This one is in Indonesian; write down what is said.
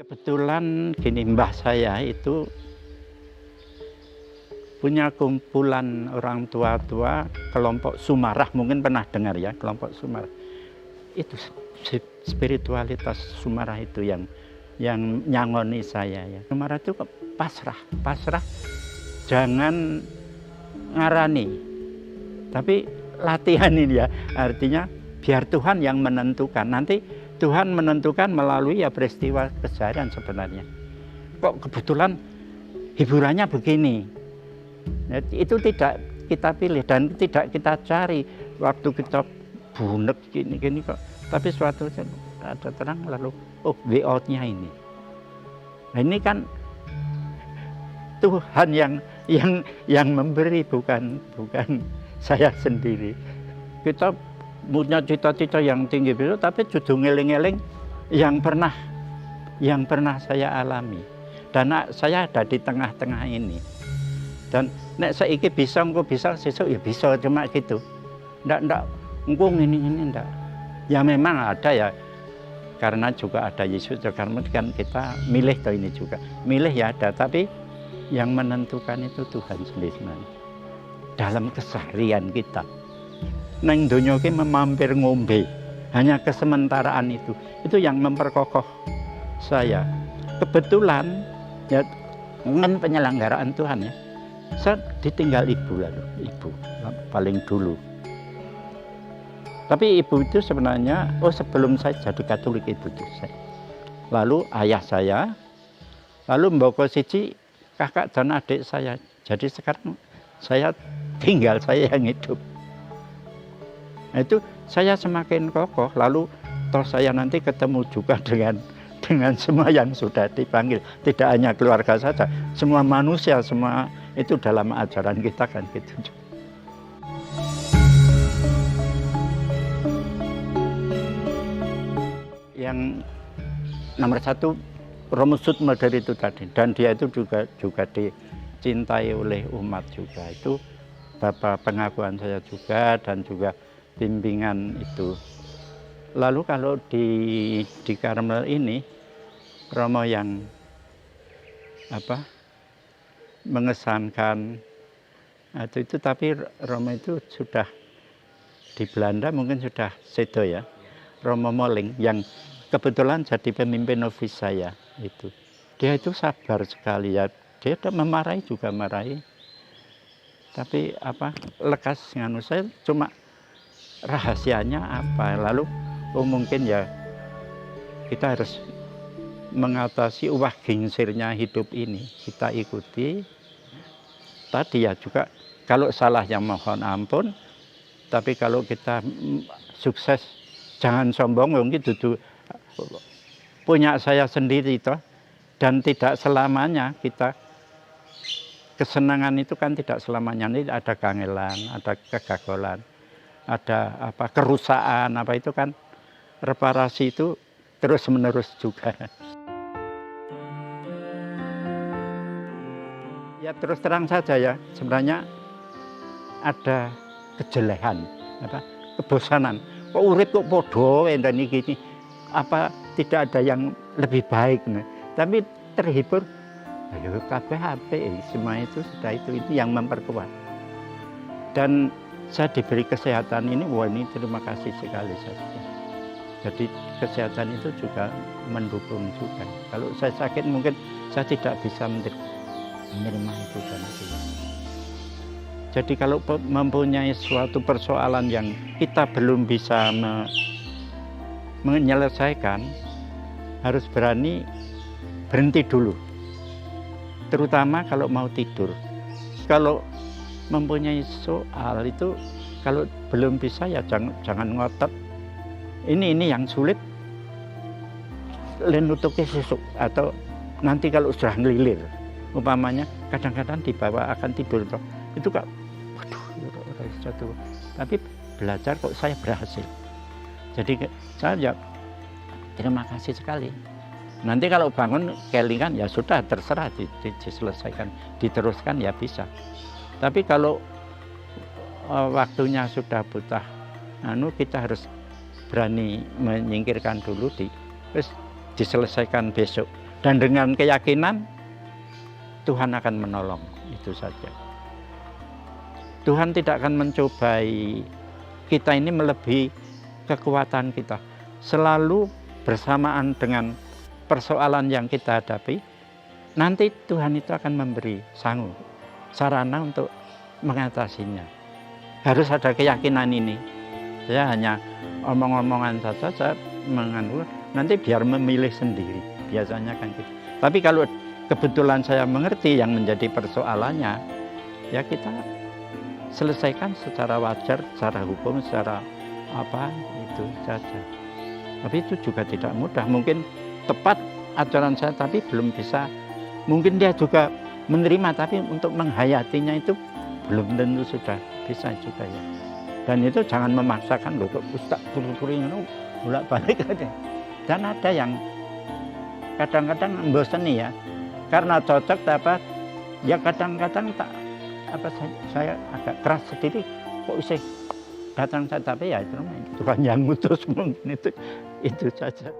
Kebetulan gini, mbah saya itu punya kumpulan orang tua-tua kelompok Sumarah, mungkin pernah dengar ya, kelompok Sumarah. Itu spiritualitas Sumarah itu yang nyangoni saya ya. Sumarah itu pasrah, jangan ngarani, tapi latihan ini ya, artinya biar Tuhan yang menentukan. Nanti Tuhan menentukan melalui ya peristiwa keseharian sebenarnya. Kok kebetulan hiburannya begini, ya, itu tidak kita pilih dan tidak kita cari waktu kita bunek gini kok. Tapi suatu saat ada terang lalu way out-nya ini. Nah ini kan Tuhan yang memberi, bukan saya sendiri. Kita punya cita-cita yang tinggi besok, tapi justru ngeling-ngeling yang pernah saya alami. Dan saya ada di tengah-tengah ini. Dan nek saiki bisa, engko bisa, sesuk ya bisa, cuma gitu. Ndak engko ini ndak. Ya memang ada ya, karena juga ada Yesus, karena kan kita milih toh ini juga. Milih ya ada, tapi yang menentukan itu Tuhan sendiri. Dalam keseharian kita. Neng donya ki memampir ngombe, hanya kesementaraan itu yang memperkokoh saya. Kebetulan ya dengan penyelenggaraan Tuhan ya, saya ditinggal ibu paling dulu. Tapi ibu itu sebenarnya sebelum saya jadi Katolik itu saya. Lalu ayah saya, lalu mboko siji kakak dan adik saya. Jadi sekarang saya tinggal, saya yang hidup. Nah, itu saya semakin kokoh, lalu toh saya nanti ketemu juga dengan semua yang sudah dipanggil, tidak hanya keluarga saja, semua manusia, semua itu dalam ajaran kita kan gitu. Yang nomor satu Romo Sudmeder itu tadi, dan dia itu juga dicintai oleh umat juga, itu bapak pengakuan saya juga dan juga bimbingan itu. Lalu kalau di Karmel ini Romo yang mengesankan itu tapi Romo itu sudah di Belanda mungkin sudah sedo ya, Romo Moling yang kebetulan jadi pemimpin novis saya itu. Dia itu sabar sekali ya, dia memarahi juga marahi, tapi lekas nganu. Saya cuma rahasianya apa, lalu mungkin ya kita harus mengatasi gingsirnya hidup ini, kita ikuti tadi ya juga. Kalau salah yang mohon ampun, tapi kalau kita sukses jangan sombong, mungkin itu punya saya sendiri toh, dan tidak selamanya kita kesenangan itu kan tidak selamanya, ini ada kangelan, ada kegagalan, ada kerusakan itu kan, reparasi itu terus menerus juga. Ya terus terang saja ya, sebenarnya ada kejelehan, kebosanan. Kok urip kok podo dan gini, tidak ada yang lebih baik nih. Tapi terhibur, ayo kabeh semua itu sudah itu yang memperkuat. Dan saya diberi kesehatan ini, ini terima kasih sekali saja. Jadi kesehatan itu juga mendukung juga. Kalau saya sakit mungkin saya tidak bisa menerima itu dan itu. Jadi kalau mempunyai suatu persoalan yang kita belum bisa menyelesaikan, harus berani berhenti dulu. Terutama kalau mau tidur. Kalau mempunyai soal itu, kalau belum bisa ya jangan ngotot. Ini yang sulit, lenutuke sesuk atau nanti kalau sudah ngelilir, umpamanya kadang-kadang di bawah akan tidur toh, itu kok satu. Tapi belajar kok saya berhasil. Jadi saya terima kasih sekali. Nanti kalau bangun kelingan ya sudah, terserah diselesaikan, diteruskan ya bisa. Tapi kalau waktunya sudah buta, kita harus berani menyingkirkan dulu, terus diselesaikan besok. Dan dengan keyakinan Tuhan akan menolong, itu saja. Tuhan tidak akan mencobai kita ini melebihi kekuatan kita. Selalu bersamaan dengan persoalan yang kita hadapi, nanti Tuhan itu akan memberi sanggup, sarana untuk mengatasinya. Harus ada keyakinan ini. Saya hanya omong-omongan saja, saya mengandung, nanti biar memilih sendiri. Biasanya kan gitu. Tapi kalau kebetulan saya mengerti yang menjadi persoalannya, ya kita selesaikan secara wajar, secara hukum, secara apa, itu saja. Tapi itu juga tidak mudah. Mungkin tepat ajaran saya, tapi belum bisa. Mungkin dia juga menerima, tapi untuk menghayatinya itu belum tentu sudah bisa juga ya. Dan itu jangan memaksakan, loh kok Ustaz buru-buru bolak-balik aja. Dan ada yang kadang-kadang memboseni ya, karena cocok apa, ya kadang-kadang tak apa, saya agak keras sendiri, kok bisa datang saya, tapi ya itu Tuhan yang ngutus, mungkin itu saja.